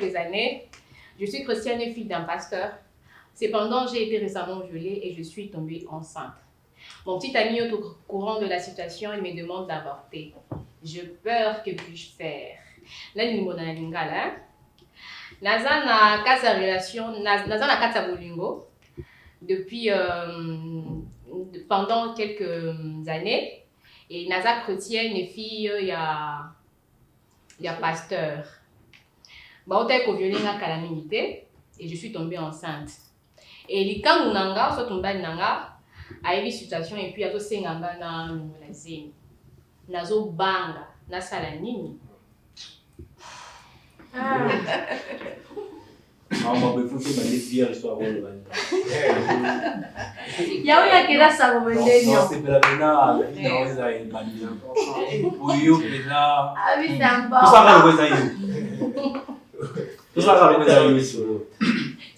des années. Je suis chrétienne et fille d'un pasteur. Cependant, j'ai été récemment violée et je suis tombée enceinte. Mon petit ami est au courant de la situation et me demande d'avorter. J'ai peur, que puis-je faire? Là, ni mon lingala. Naza na kasa relation, naza na kasa bolingo depuis pendant quelques années. Et naza chrétienne et fille, il y a pasteur. Bah, on t'a violé na calamité et je suis tombée enceinte. Et les kangu nanga, soit tombé nanga, a eu une situation et puis il y a tout senganga na zemi. Nazo banga, na salanini. On va faire des lesbiennes histoire de Il y a un qui a ça comme des non, c'est pas la pena, il y a une bannière. Oui, pena. Ah oui, c'est un Tout ça va le faire. Tout ça va le faire sur.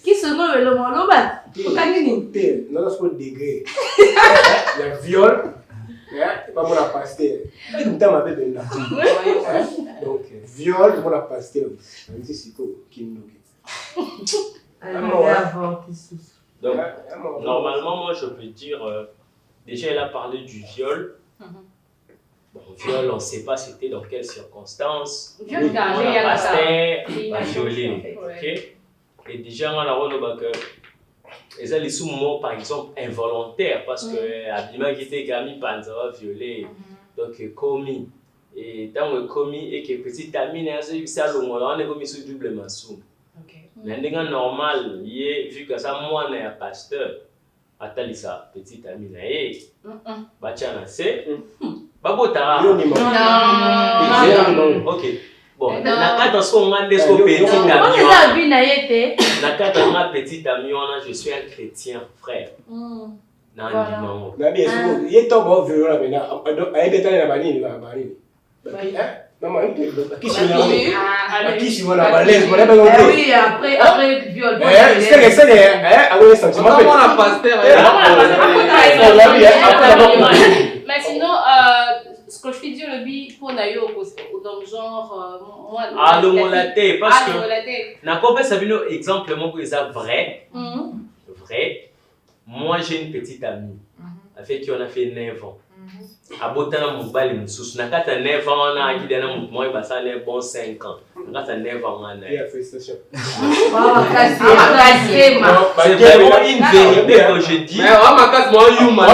Qui se nomme le moloba? Non, c'est pas degré. Il y a viol. Pas mon pasteur. Donc, viol, mon pasteur. C'est ce qui nous Donc, normalement, moi, je peux dire, déjà, elle a parlé du viol. Bon, viol, on ne sait pas c'était dans quelles circonstances. Viol, un pasteur a violé. Okay? Et déjà, on a que les les sous-mots, par exemple, involontaires, parce que Abima qui était Gami Panzava violé, donc commis. Et tant que commis et que petit ami, on a commis sous doublement sous. Mais normal, vu que ça, moi, je suis un pasteur, attends ça, petit ami, Bachana, c'est. Babotara. Ok. Bon, nakata so ngande so petit ami. Nakata nga petit ami, je suis un chrétien, frère. Non, Nabi, il est tombé au viol maintenant. Il est allé à la banine, la banine. Maman, qui se voit la balaise, voilà, oui, après viol. C'est sentiment. Mais sinon, ce que je fais dire le bi pour nayo dans le genre moi le molaté parce que na kopé ça vient exemple mon que ça vrai. Moi j'ai une petite amie avec qui on a fait 9 ans. Abotana mobali mususu nakata 9 ans on a akidana moi ba ça les bons 5 ans. Nakata 9 ans on a. Félicitations. C'est vraiment une vérité que je dis. Mais on m'a cassé moi you man.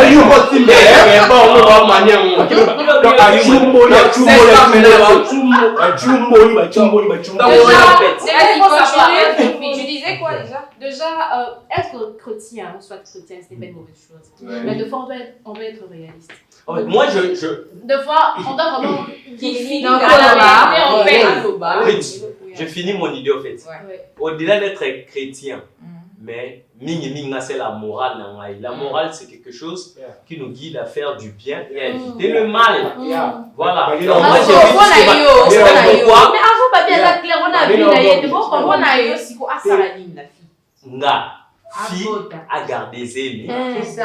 Je disais quoi déjà? Déjà, être chrétien, soit chrétien, c'est pas une mauvaise chose. Mais de fois, on doit être réaliste. Moi, Deux fois, on doit vraiment. Je finis mon idée en fait. Au-delà d'être chrétien, mais c'est la morale. La morale, c'est quelque chose qui nous guide à faire du bien et à éviter le mal. Voilà. Donc, moi, j'ai vu pourquoi. Mais avant, pas bien la claire, on a vu la on a eu aussi quoi à Saladine, la fille. Fille à garder zéli. Petite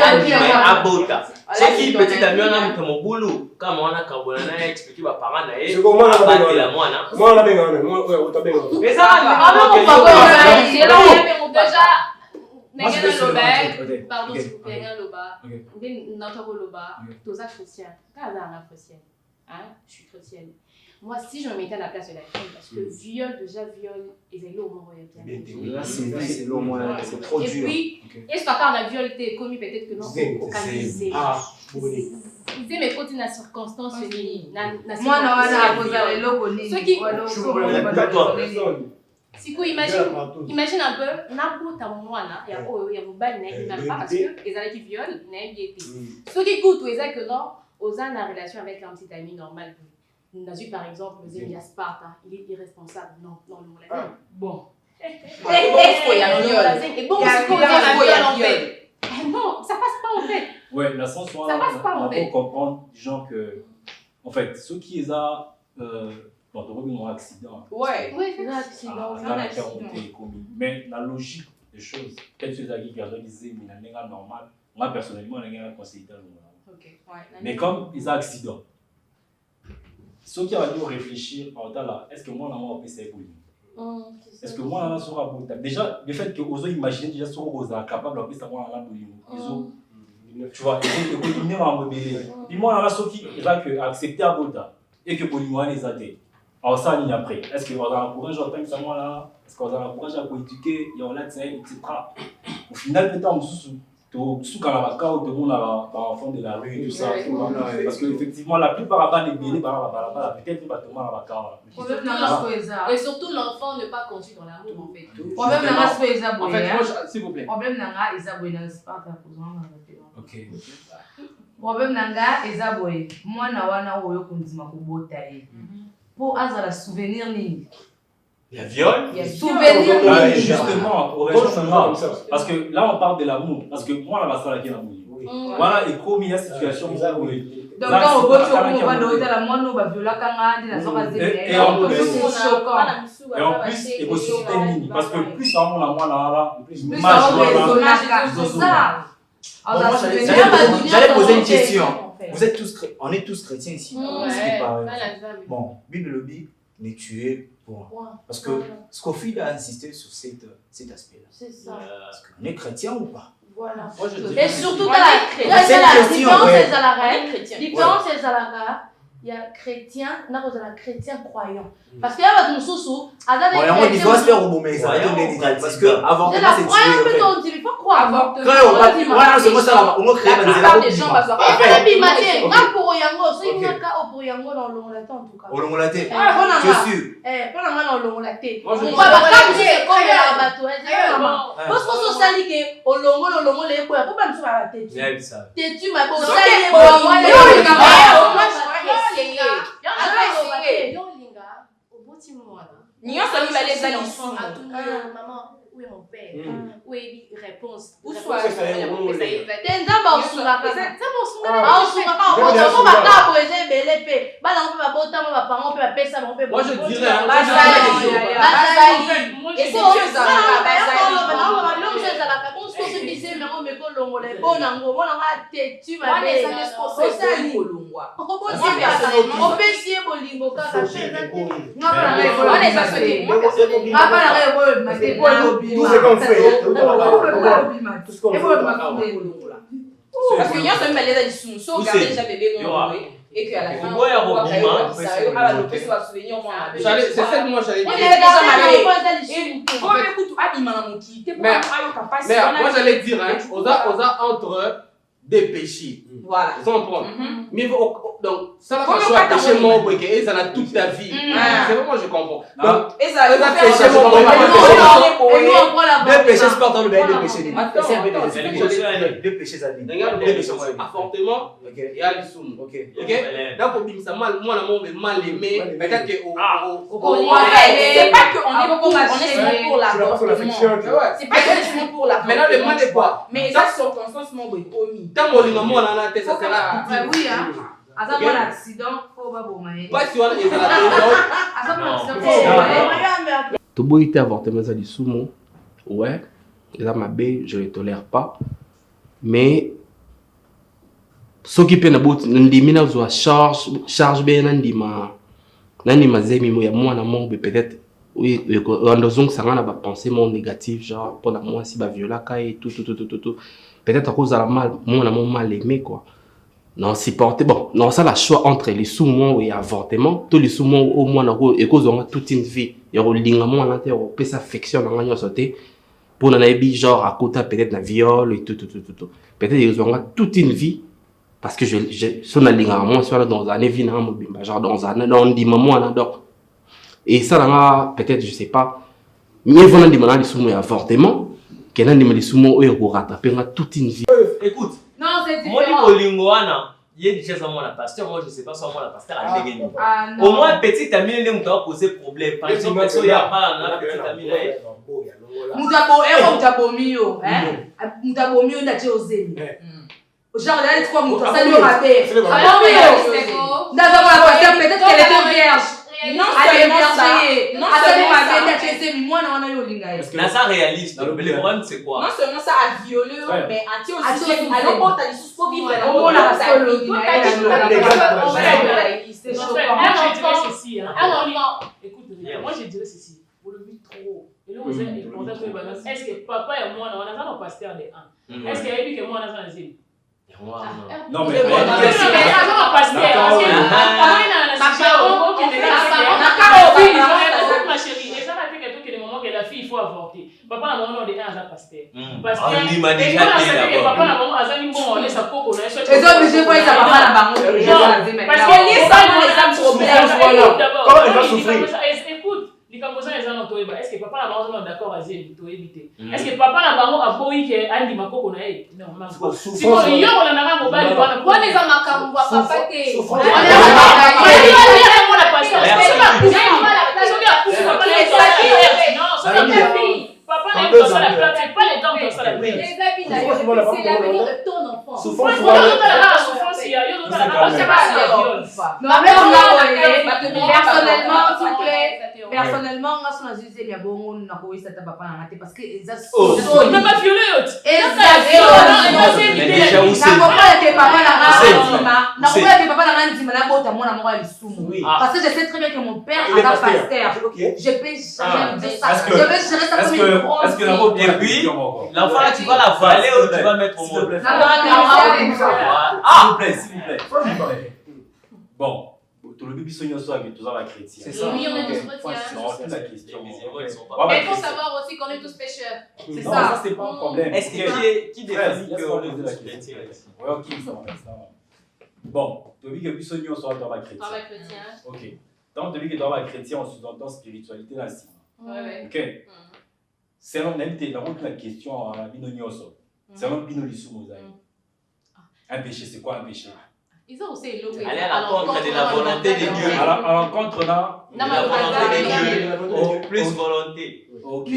amie à Bota. C'est qui petite amie on a mis mon boulot. Comme on a carbonana expliqué par parents naïfs. C'est comment on a battu la moine. Moi on a bien on a bien. Mais ça déjà Nengen loba, pardon s'il vous plaît, Nengen loba, notre loba, tous chrétiens. Quand on est chrétienne, hein, je suis chrétienne. Moi, si je me mettais à la place de la fille, parce que viol, déjà viol, ils allaient au moins c'est le moins, c'est trop dur. Et puis, est-ce que quand la viol était commis, peut-être que non, au cas d'isé. Isé, mais quand il y a une circonstance, moi, non, on a posé le logo. Ceux qui. Siku, imagine un peu, n'importe moi, il y a un bal, même pas parce que les gens qui violent, n'aiment bien été. Ceux qui écoutent, ils disent que non, aux gens en relation avec un petit ami normal. On a vu par exemple le Zémia Sparta, il est irresponsable. Non, le Moulazin. Bon. Et bon, c'est quoi en fait? Non, ça passe pas en fait. Ouais, la sens où on peut comprendre des gens que, en fait, ceux qui les a ont un accident. Ouais, c'est un accident. Mais la logique des choses, peut-être que les qui ont disent, mais la normal, moi personnellement, je n'ai pas conseillé de mais comme ils ont un accident, ceux qui ont dû réfléchir, est-ce que moi, on peut essayer pour lui? Est-ce que moi, là, sera bon? Déjà, le fait que vous imaginez déjà sur vous capable de faire moi, là, tu vois, et que vous en rebelle. Puis moi, là, ce qui est accepté à Bota et que pour lui, les athées. Alors, ça, il y a après. Est-ce que vous avez encouragé à faire moi là? Est-ce que vous avez encouragé à éduquer, et on l'a dit, etc. Au final, peut-être, tout quand la vaca ou tout le monde a enfant de la rue et tout ça. Parce qu'effectivement, la plupart avant les bébés, peut-être pas tout le monde a et surtout, l'enfant n'est pas conçu dans l'amour en fait. Problème n'a En fait, moi, s'il vous plaît. Problème n'a pas Ok. Problème n'a eza boye. Moi na wana oyo kundima kubota ye. Pour azala souvenir ni. Il y a viol. Il y a souvenir ni. Justement, parce que là on parle de l'amour. Parce que moi la basa qui est l'amour. Voilà, et comme il y a situation où donc quand on va dans la moi nous va violer quand on a soka zéro. Et en plus et possibilité mini parce que plus on a moins là plus ça. J'allais poser une question. On est tous chrétiens ici. Bon, Bible lobby n'est tué pour. Parce que Scofield a insisté sur cet aspect-là. C'est ça. Est-ce qu'on est chrétien ou pas? Voilà. Et surtout dans la différence des alarats. Différence des alarats. Il y a chrétien, n'a pas de chrétien croyant. Parce qu'il y a des sous-sous, à des chrétiens. Il faut se faire au bon mais ça va donner des détails. Parce que avant c'est croyant, mais on dit, il faut croire. Voilà, c'est moi ça, on va créer la plupart des gens vont faire. Et puis, Mathieu, quand pour Yango, c'est une cas pour Yango dans l'ongolaté en tout cas. Au l'ongolaté. Je suis sûr. Pour dans l'ongolaté. On va pas vous dire comme la bateau. Parce qu'on s'est dit que au longo les quoi, pourquoi nous sommes têtu. Têtu ma beau ça les maman, où est mon père? Où est réponse? Où soit moi je dirais parce que nous sommes allés dans les sous-sols, garder déjà bébé mon et qu'à la fin, on va souvenir c'est ça que moi j'allais dire. Mais moi j'allais dire, on a entre des péchés. Voilà. Sans problème. Mais donc, ça va faire péché mon boy, et ça a toute ta vie. C'est vraiment, je comprends. Donc, et ça va péché mon boy. Deux péchés sportifs, le deux péchés. Deux péchés à vie. Regarde, apportement et à l'issoum. Ok. Donc, au bim, ça moi, mal aimé. Peut-être que c'est pas qu'on est pour l'avortement. C'est pas qu'on est pour l'avortement. Maintenant, demandez quoi? Mais ça, c'est circonstance, mon boy, commis. Tant qu'on est moi, là, ça sera. Oui, hein. À ça, mon accident, faut pas bon, mais. Pas si on est à la maison. Tout beau était avortement, ça dit sous-mot. Ouais, là, ma bé, je ne le tolère pas. Mais. Ce qui peut nous charge bien, nandima zemi mo ya mwana mo peut-être oui ondozong ça ngana ba penser mon négatif genre pour moi si ba viola kai tout peut-être à cause de la mal mwana mo mal aimé quoi non supporter bon non ça la choix entre les sous-mois et avortement tous les sous-mois au moins et cause on a toute une vie et on linga mwana te on peut s'affection dans ngana sauter pour na ebi genre à côté peut-être na viol et tout peut-être ils ont toute une vie. Parce que je suis dans un événement, genre dans un dimanche, et ça, peut-être, je ne sais pas, mais il faut que les avortement, que les soumis pour rattraper toute une vie. Écoute, non, c'est moi, il y a des choses à moi, la pasteur, moi, je ne sais pas si moi, la pasteur a dégué. Au moins, petit ami, il a posé problème. Par exemple, il n'y a pas un petit ami. Genre, elle est trop moutons, ça lui aura fait. Peut-être qu'elle était vierge. Non, elle est vierge. Non, là, ça réaliste. Le problème, c'est quoi? Non seulement ça a violé, mais a tué aussi. Alors, on t'a dit sous pour vivre. Écoute, moi je dirais ceci. Pour le but Est-ce que papa et moi, on a un pasteur de 1? Est-ce qu'il y a eu que moi, on a un zéro? Non, mais la fille, il faut avorter. Papa n'a pas de 1 à pasteur. Parce que papa n'a pas de 1 bon, on laisse à coco. Et ça, monsieur, quoi, ça va pas la banque. Parce que les femmes, les problèmes. Comment elle va souffrir? Écoute, les Cambodgiens, les gens ont tout. Est-ce que papa n'a pas d'accord à dire tout éviter? Est-ce que papa n'a pas a boy que Andy Makoko na est? Non, non. Si on y a on a mobile, on a les amakambo papa que. Papa n'a pas ça la plate, c'est pas les dents comme ça la plate. Les habits d'ailleurs, c'est l'avenir de ton enfant. Souffrance, il y a d'autres à la personnellement, s'il vous plaît. Personnellement, on a son avis, il y a bon, on a trouvé ça papa n'a raté parce que ils ont. On n'a pas violé. Exactement. Parce que je sais très bien que mon père est un pasteur. Je peux jamais dire ça. Je vais gérer ça comme une grosse. Et puis, l'enfant là, tu vas la valer ou tu vas mettre au monde? S'il vous plaît. Bon. Tout le bébé sonne soit avec tous les chrétiens. C'est ça. Oui, on est tous chrétiens. Non, c'est la question. Mais il faut savoir aussi qu'on est tous pécheurs. C'est ça. Ça, c'est pas un problème. Est-ce que qui définit qu'on est tous chrétiens? Oui, ok, ça va. Bon, tu dis que bébé sonne soit dans la chrétien. Dans la chrétien. Ok. Donc, tu dis que dans la chrétien, on sous-entend spiritualité là, si. Ok. Selon la question à Binonioso. Selon Binolisou Mosaï. Un péché, c'est quoi un péché? Ils ont aussi aller à l'encontre de la volonté de Dieu. À l'encontre de la volonté de Dieu. Plus volonté. Ok.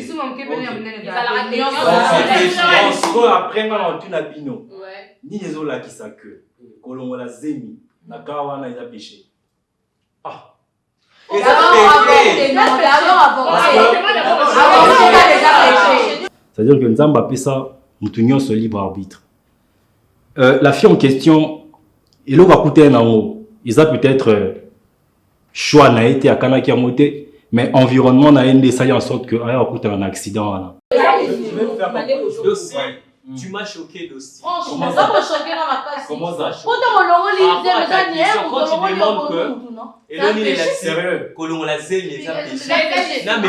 Après, on a une abino. Ni les autres qui savent que. Kolongo la zemi. Na kawana ils a péché. Ah. C'est-à-dire que nous avons appelé ça nous ce libre arbitre. La fille en question. Et là, on va coûter un amour. Ils ont peut-être choix n'a été à Kanaki à monter, mais environnement n'a été ça en sorte que on va coûter un accident. Tu m'as choqué d'aussi. Franchement, ça m'a choqué dans ma face. Comment ça? Quand tu demandes que. Et là, il est sérieux. Colon la zèle, les gens péché. Non, mais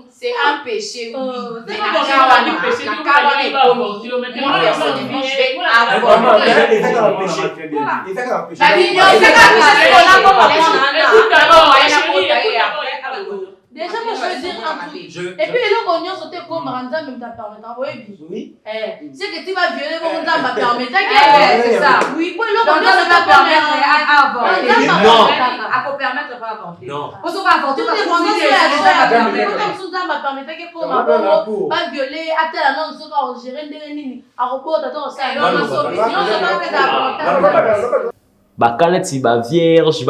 c'est un péché, oui. Mais la déjà, moi, je veux dire un truc. Et puis, les gens qui ont sauté comme Randa, même ta permettant. Oui. C'est que tu vas violer comme ça, ma permettant. C'est ça. Oui, pour les gens qui ont permettre à avorter. Non. À vous permettre pas avorter. Non. Parce qu'on va avorter. Tout est vraiment sur la chose. Comme ça, ma permettant que comme un bon, pas violer, à tel annonce, on va gérer des lignes. À repos, t'attends ça. Non, non, ça va faire d'avorter. Bah, quand tu vas vierge,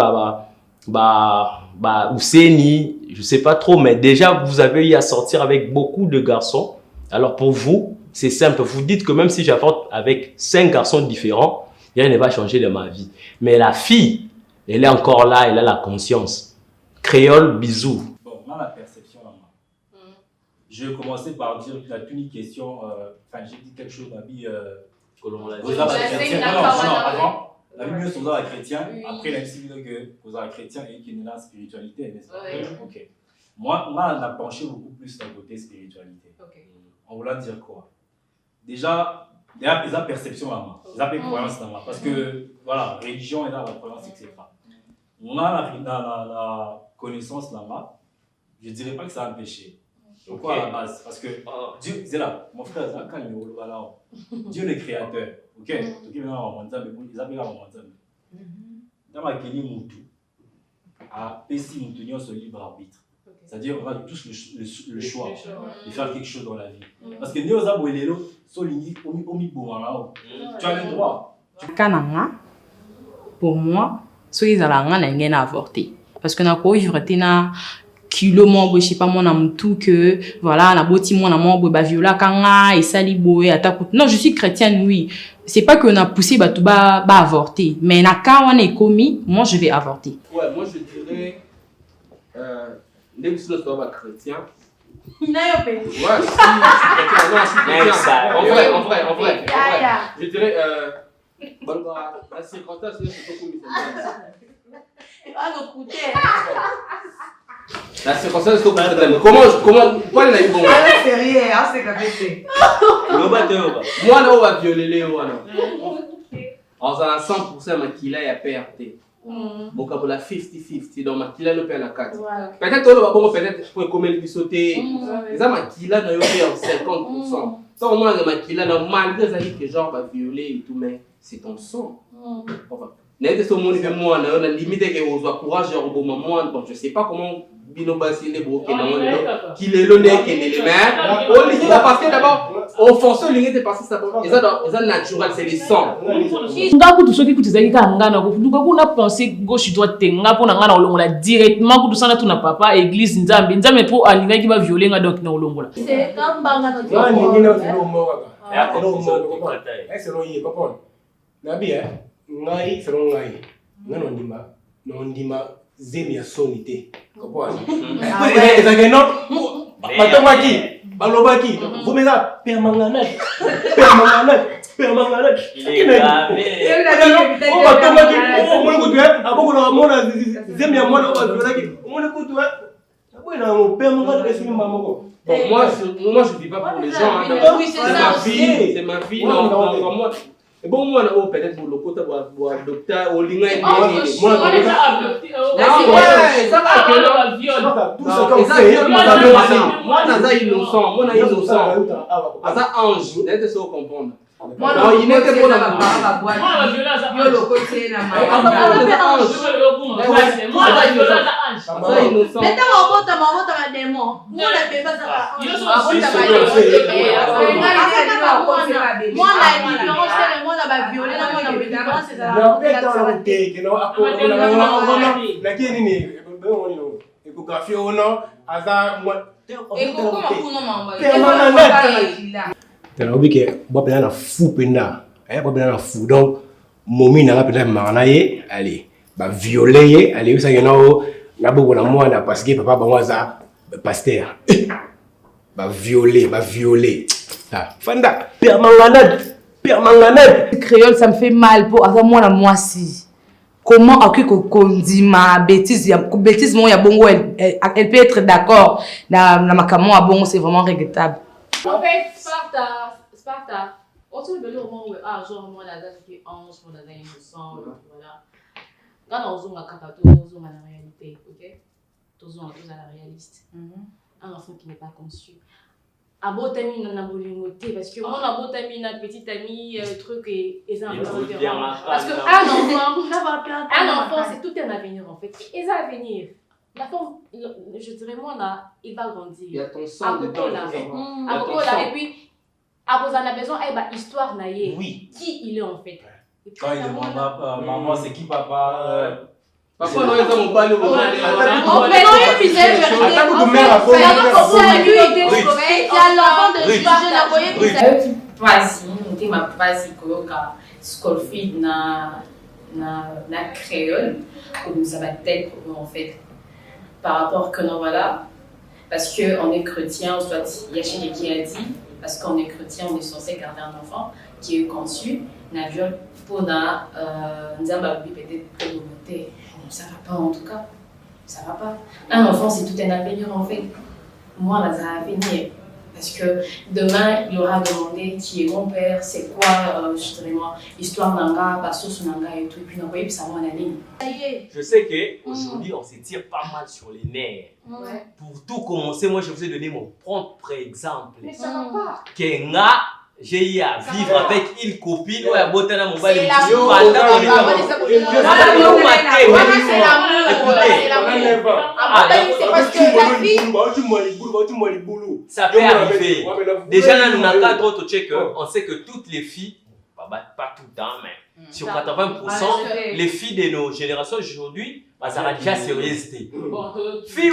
Ouseni, je sais pas trop, mais déjà vous avez eu à sortir avec beaucoup de garçons. Alors pour vous, c'est simple. Vous dites que même si j'apporte avec 5 garçons différents, rien ne va changer de ma vie. Mais la fille, elle est encore là, elle a la conscience. Créole, bisous. Bon, moi la perception là. Je vais commencer par dire que la une question. Enfin, j'ai dit quelque chose dans la vie. Avant. La Bible est la chrétien, après la Bible que vous êtes chrétien et qui est la spiritualité, n'est-ce pas? Ok. Moi, on a penché beaucoup plus dans le côté spiritualité. On voulait dire quoi? Déjà, ils ont perception à moi, ils ont croyance à moi. Parce que, voilà, religion est là, la croyance, etc. On a la connaissance là-bas, je ne dirais pas que c'est un péché. Pourquoi à la base? Parce que Dieu, c'est là, mon frère, Dieu le créateur. Ok, ils appellent la dans ma Kenya Moutou, à Pessi Moutou, ce libre arbitre. C'est-à-dire qu'on a tous le choix de faire quelque chose dans la vie. Parce que nous avons les lots, tu as le droit. Kananga, pour moi, ceux qui ont avorté. Parce que nous avons vivre kilo mo je sais pas mon am tout que voilà la boti mon amour ba viola kanga et sali boé attaque. Non, je suis chrétienne, oui. C'est pas que on a poussé ba tout ba avorter, mais na quand on est commis, moi je vais avorter. Ouais, moi je dirais Dès que tu dois être chrétien. Nayope. Ouais, si. En vrai. Je dirais, la circonstance, c'est beaucoup la circonstance, c'est beaucoup comment, pourquoi il a eu bon? C'est rien, c'est capé. Moi, là, on va violer les gens. On a 100% makila ya PRT. Bon, pour la 50-50, donc makila no perd la 4. Peut-être on va peut-être pour comme il sauter. Ça makila no yo perd 50%. Ça au moins makila no malgré ça que genre va violer et tout mais c'est ton sang. N'était ce monde que moi on a limité que on soit courageux au bon moment. Bon, je sais pas comment Bino Basile bloqué dans le qu'il est l'honneur qu'il est le maire. On lui dit parce que d'abord offenseur lui était passé ça et ça naturel c'est le sang. Ngaku tu soki kutizaki ka ngana ko nduka kuna penser gauche droite tenga pona ngana olongola directement kutu sana tuna papa église nzambe po alinga ki ba violer nga donc na olongola. C'est comme banga to. Ah ni na tu mo kaka. C'est non y papa. Nabi ngai selon ngai. Non ndima zemi ya sonité. Comprends? Ezake non. Batomaki, balobaki, vous me ça permanent. Il est gravé. On va tomber, on va couper, à beaucoup de monde, zemi ya mwana on va violer, on va couper. Bon, moi je vis pas pour les gens. Oui, c'est ma vie. Non, moi. Et bon, moi, peut-être pour le côté de docteur, au lingua et moi, il n'était pas dans la boîte. Yo le côté na tellement que bon ben na fou penda bon ben na fou donc momi na penda manganaye allez ba violer allez ça yeno na boko na mwana parce que papa bango za pasteur ba violer ta fanda père manganade créole ça me fait mal pour avoir moi moi si comment accueillir kondima bêtise mon ya bongo elle peut être d'accord na makamo à bongo c'est vraiment regrettable. En fait, Sparta, autour de l'eau, genre, moi, la date qui est 11, moi, la date innocent, voilà. Quand on zoome à Kakato, on zoome à la réalité, ok? On zoome à la réaliste. Un enfant qui n'est pas conçu. À Botami, on a volonté, parce que moi, à Botami, une petite amie, truc, et ça, un peu différent. Parce qu'un enfant, c'est tout un avenir, en fait. Et ça, avenir. La femme, je dirais, moi, là, il va grandir. Il y a ton sang dedans. Et puis, à cause de la maison, il y a histoire naïe. Oui. Qui il est en fait. Quand il demande maman, c'est qui papa? Papa, non, ils ont pas le moment. On fait un épisode, c'est lui, il y a l'enfant de l'histoire, je l'ai envoyé. Vas-y, on m'a vas-y, Koyoka, Scolfid, na créole, comme ça va tête, en fait. Par rapport que non, voilà, parce qu'on est chrétien, soit Yachine qui a dit, parce qu'on est chrétien, on est censé garder un enfant qui est conçu, n'a viol pour na Nzamba peut-être communauté. Ça va pas en tout cas, ça va pas. Un enfant c'est tout un avenir en fait. Moi là ça va venir. Parce que demain, il aura demandé qui est mon père, c'est quoi, justement, histoire nanga, basso nanga et tout, et puis on voyait ça en année. Je sais qu'aujourd'hui, on se tire pas mal sur les nerfs. Ouais. Pour tout commencer, moi, je vous ai donné mon propre exemple. Mais ça va pas. Kenga, j'ai eu à vivre avec une copine, ou à botter dans mon bal. C'est parce que la fille. Ça peut arriver. Déjà, là, nous avons d'autres check. On sait que toutes les filles, pas tout le temps, mais sur 80%, les filles de nos générations aujourd'hui, elles ont déjà sérieuxité. Filles,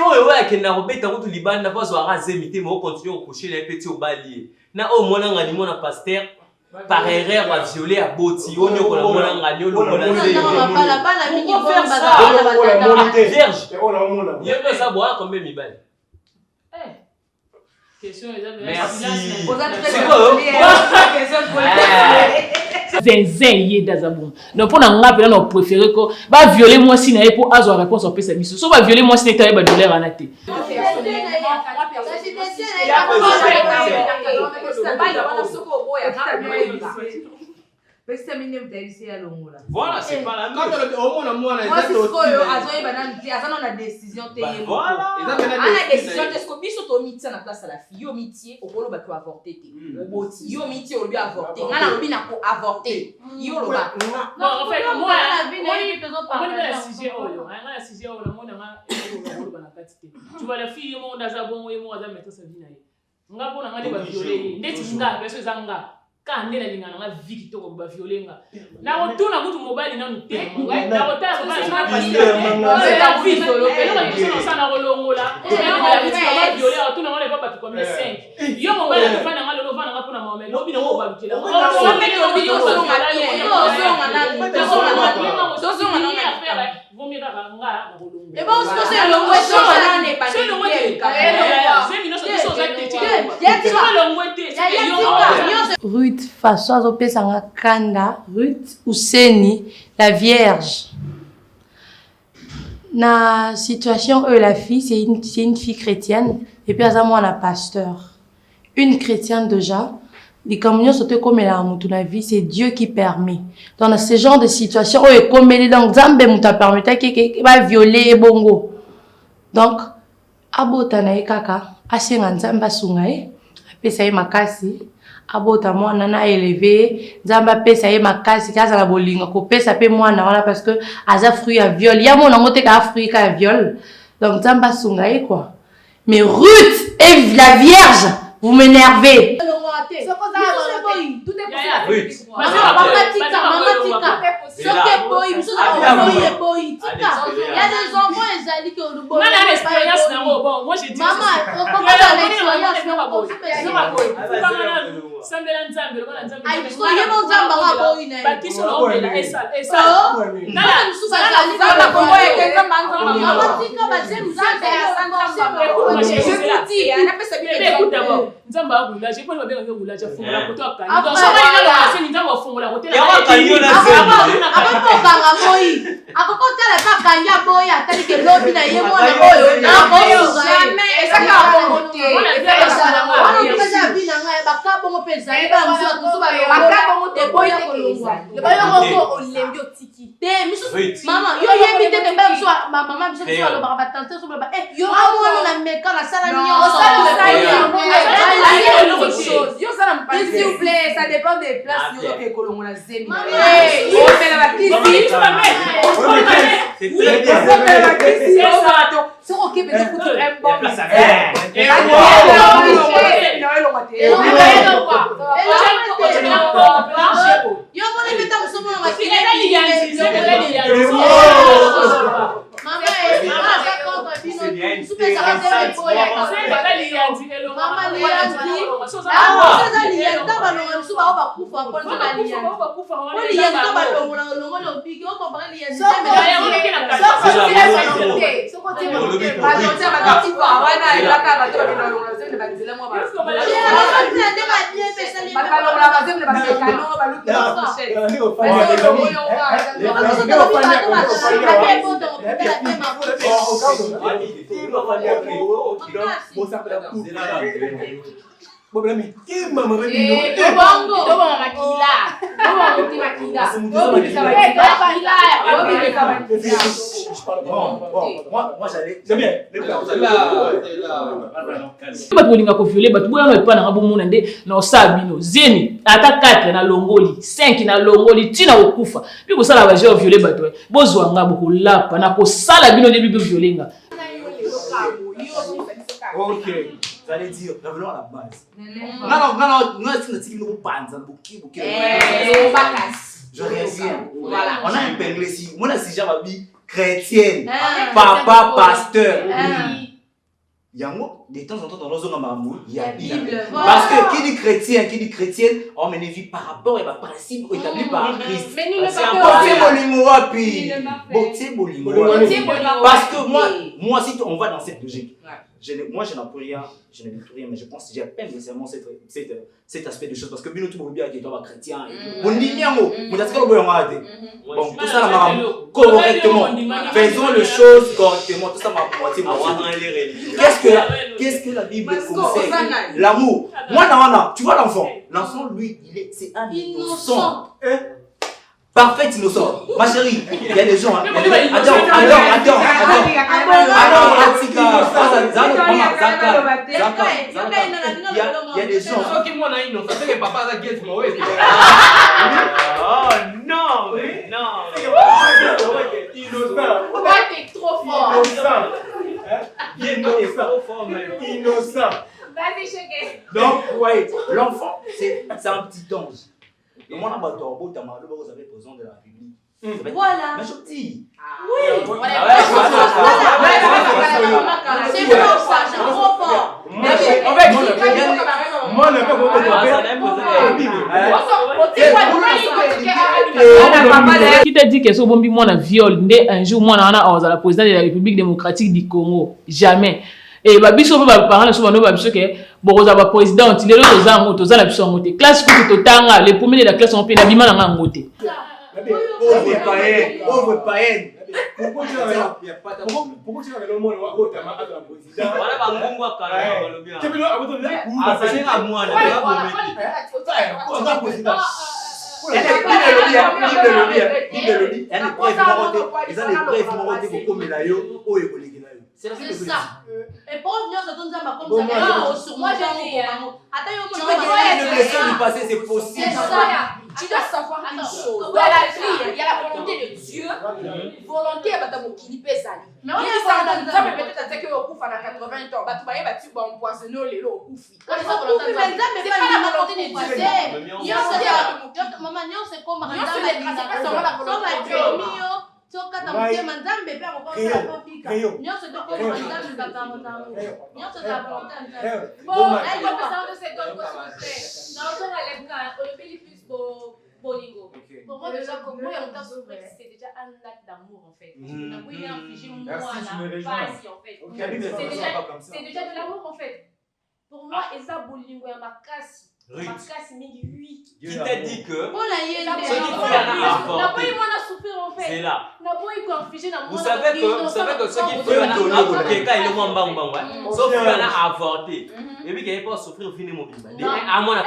qui n'ont pas été au Liban, n'a pas été zémité, mais on continue à coucher les petits au balier. Na au moins, on a pasteur, par erreur va violer à Boti. On y a gagné le Pourquoi faire ça? Vierge. Il y a ça boire combien de balles? Question merci. Zenzen d'Azabon. Donc pour n'en rappeler, on préfère que va violer moi si n'a pour avoir réponse au PC mission. Soit va violer moi si n'est pas douleur en athée. Voilà, c'est pas la même. Moi, c'est ce qu'on a une décision. Voilà. On a décision de ce qu'on dit sur ton métier à la place à la fille. Au métier, au polo, tu as avorté. Au métier, on lui a avorté. On a avorté. Non, en fait, moi, tu vois, la fille, moi, on a bon, et moi, on a mettre sa vie. On a bon, on a violé. Quand on est dans la vie qui va violer, là on tourne à bout de mobile, là on est là on tape, on Ruth Fassoise Opesanga Kanda, Ruth Ouseni, la Vierge. Na situation la fille, c'est une fille chrétienne et puis à ça moi la pasteur. Une chrétienne déjà, les communions sont comme la la vie, c'est Dieu qui permet. Dans ce genre de situation, comme les dans Zambé muta permet qui va violer bongo. Donc abotana kaka, asenga Nzamba sungae, pesa ye makasi. Abota mwana na élevé Nzamba pesa ye makasi kaza la bolinga ko pesa pe mwana wala parce que aza fruit à viol ya mona ngote ka fruit ka viol donc Nzamba sungaye quoi mais Ruth et la Vierge vous m'énervez s'il vous plaît, ça dépend des places. Batulinga ko violer batu boya me pana ngabo mona nde na osabino zeni ata 4 na longoli 5 na longoli tina okufa puis ko sala ba je violer batu bozwa ngabo ko lapa na ko sala bino de bibi violenga. OK, ça veut dire revenons à la base. Non, c'est une panza buki. Je réagis. Voilà. On a un père ici. Moi, si j'ai ma vie chrétienne, papa pasteur. il y a de temps en temps dans nos zones il y a Bible. Parce que qui dit chrétien, qui dit chrétienne, on mène une vie par rapport à principe établi par Christ. Mais nous ne C'est parce que moi, si on va dans cette logique, moi je n'ai plus rien, mais je pense que j'ai à peine nécessairement cet aspect de choses parce que bien tout le monde est chrétien et tout. On dit bien mot, on dit bon, tout ça correctement. Faisons les choses correctement, tout ça m'a moitié. Qu'est-ce que la Bible conseille? L'amour. Moi, tu vois l'enfant, lui, c'est un innocent. Parfait innocent. Ma chérie, il y a des gens. Attends. Il y a des gens. Oh non, non. Pourquoi t'es trop fort? Innocent. Vas-y, chérie. Donc, ouais, l'enfant, c'est un petit ange. Le monde a battu au bout de ta main, vous avez besoin de la Bible. Voilà. Mais je dis. Oui. C'est fort ça, c'est trop fort. Moi, je ne Qui t'a dit que ce bombi moi na viol, un jour moi na la présidente de la République démocratique du Congo, jamais. Et babiso ba parents so bano babiso ke bokoza ba président il est là toza la biso ngote classe ko totanga les premiers de la classe on pe na bima na ngote. Pauvre païen. Pourquoi tu as le monde à la présidente? Voilà bangungu akala balobi. Tu peux avoir ah ça n'est pas moi là. C'est ça. Et pour revenir sur ton zamba comme ça, sur moi j'ai dit, attends, le passé, c'est possible. Tu dois savoir une chose. Dans la vie, il y a la volonté de Dieu. Volonté, il y a mais on est ça, peut-être que au coup, à 80 ans, tu vas empoisonner les lots au coup. C'est pas la volonté de Dieu. Maman, c'est comme Tokata mutema nzambe pe akokosa kopika nyonso tokoma nzambe bakamotamo nyonso za volonté nzambe bon elle va passer de cette donne non on va aller quand on le plus bolingo pour moi déjà comme moi on t'a souffert c'est déjà un acte d'amour en fait on a voulu infliger moi la base en fait c'est déjà de l'amour en fait pour moi eza bolingo ya makasi makasi mingi oui qui t'a dit que c'est là. Vous savez que ceux qui font un quelqu'un il est moins bang sauf qu'il a avorté et puis qu'il n'est pas souffrir finir mon bimba à mon attends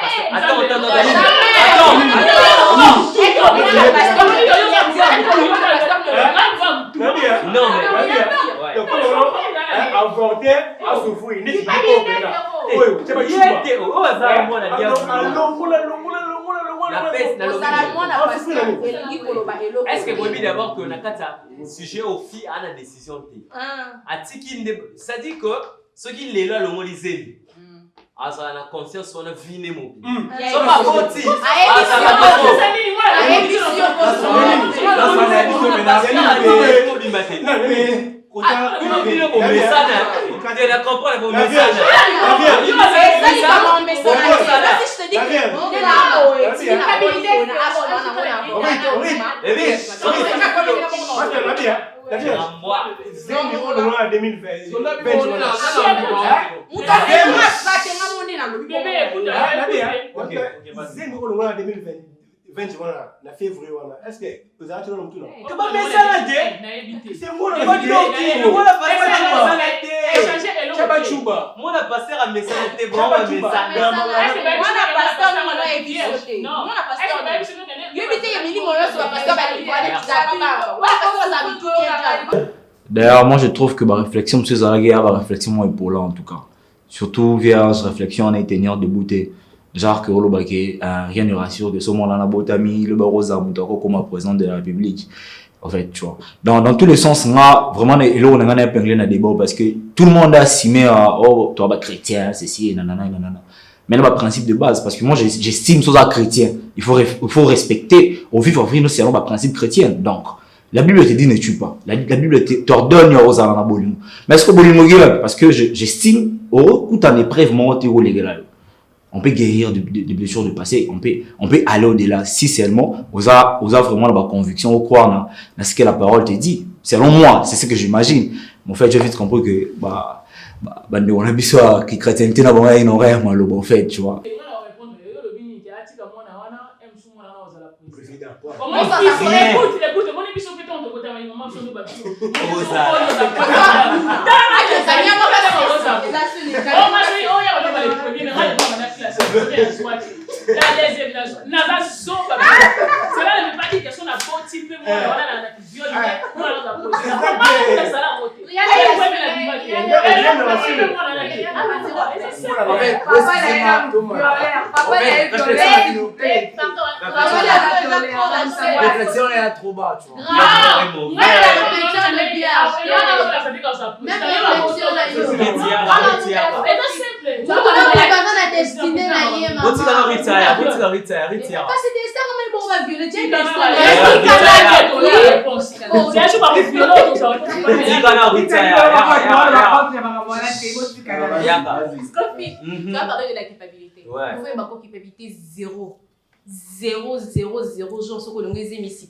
non mais avorté à souffrir n'est pas est-ce que vous voyez d'abord que le sujet au fil a la décision ça dit que ceux qui les là le mot lisez ah ça a la conscience on a fini mon ça va partir est-ce que vous avez tout le monde D'ailleurs, moi je trouve que ma réflexion, M. Zalagué, ma réflexion est pour là en tout cas. Surtout via cette réflexion, on a été de bouter. Genre que rien ne rassure de ce monde-là, la botami, le barosa, moutako comme président de la République. En fait, tu vois. Dans tous les sens, là, vraiment, on a épinglé dans le débat parce que tout le monde a assumé à, oh, toi, chrétien, ceci, nanana. Mais là, le principe de base, parce que moi, j'estime ça chrétien. Il faut respecter, au vivre, nous, c'est un principe chrétien. Donc, La Bible te dit ne tue pas. La Bible t'ordonne aux alana bolimo. Mais est-ce que bolimo parce que j'estime tout en épreuve moi on peut guérir des blessures du passé, on peut aller au-delà si seulement on a vraiment la conviction au croire dans ce que la parole te dit. Selon moi, c'est ce que j'imagine. Mais en fait, j'ai vite compris que on a besoin que chrétienté n'a pas une horaire en fait, tu vois. Comment ça écoute, mon émission fait tant de côté avec maman sur nous bateau. Réflexion est trop bas, tu vois. Zéro. 0 jours sur le les émissions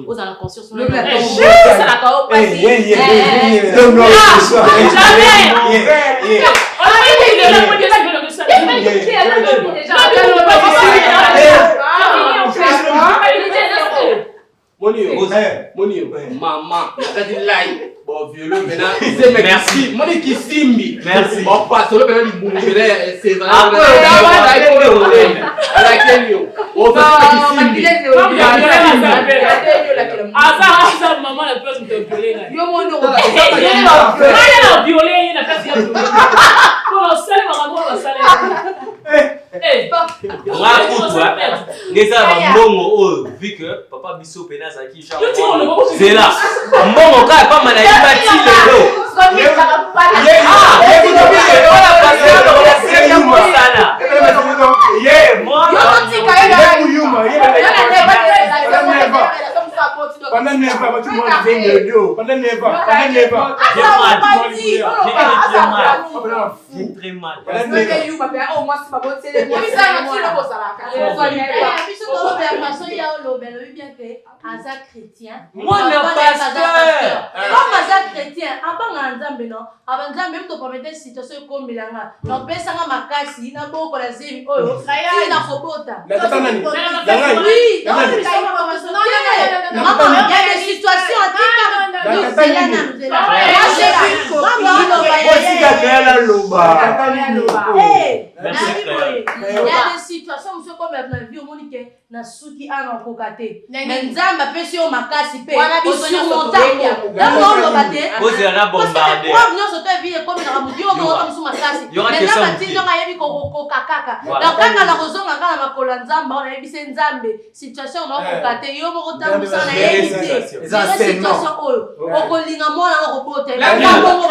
aux à la conscience le maman, bon, violon, maintenant, merci. Moi, qui simbi. Merci. Bon, pas solo, mais du bon, c'est vrai. Maman, la place où tu as violé. Yo, mon nom. Violé, il a pas de pour seul, maman, la salle. Vu que papa Bissot Pénas à qui c'est là. Mon gars, pas mal très mal. Chrétien. Moi, chrétien. na suki ana kokate nzamba pesi o makasi pe o surmonter na mondo bate ozera bombarder kwa nyoso to vie comme na mudio mo to makasi na matindo ngayebi ko kakaka na kanga la kozonga kala makola nzamba ona yebise nzambe situation na kokate yo mo kotambusa na yebite eza situation oyo okolinga mona na kobote na bongo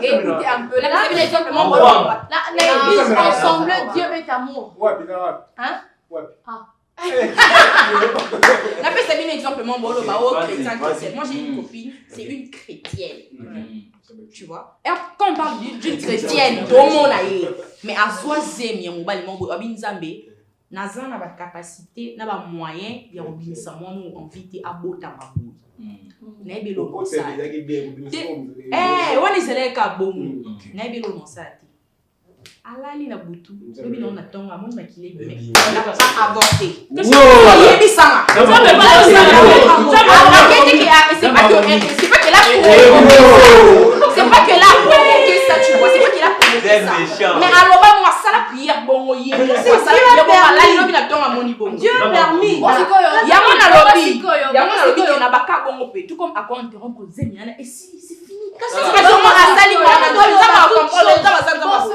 écoutez un peu, ensemble, Dieu est amour. Hein? La paix, c'est bien exemple, mon bolo, chrétien. Moi, j'ai une copine, c'est une chrétienne. Tu vois? Et quand on parle d'une chrétienne, mais à soi, c'est bien, mon bali, mon bolo, Nzambe, Nazan a la capacité, n'a pas moyen, il y a un binissement, nous, envie à botter ma boule. Naibelo Monsa. On est célèbre à Bomu. Naibelo Monsa. Alali na butu, lobi na tonga mon makile mais on a pas avorté. C'est pas C'est pas que là provoqué ça, tu vois. C'est pas qu'il a provoqué ça. Mais alors, moi, ça la prière, bon, il y a ça la prière, bon, là, il a mis à mon niveau. Dieu a permis. Il y a mon lobby. Il y a mon lobby qui n'a pas qu'à bon, tout comme à quoi interrompre les amis. Et si, c'est fini. Qu'est-ce que c'est que moi, à Sali, moi, on a dit, ça va comprendre, ça va comprendre.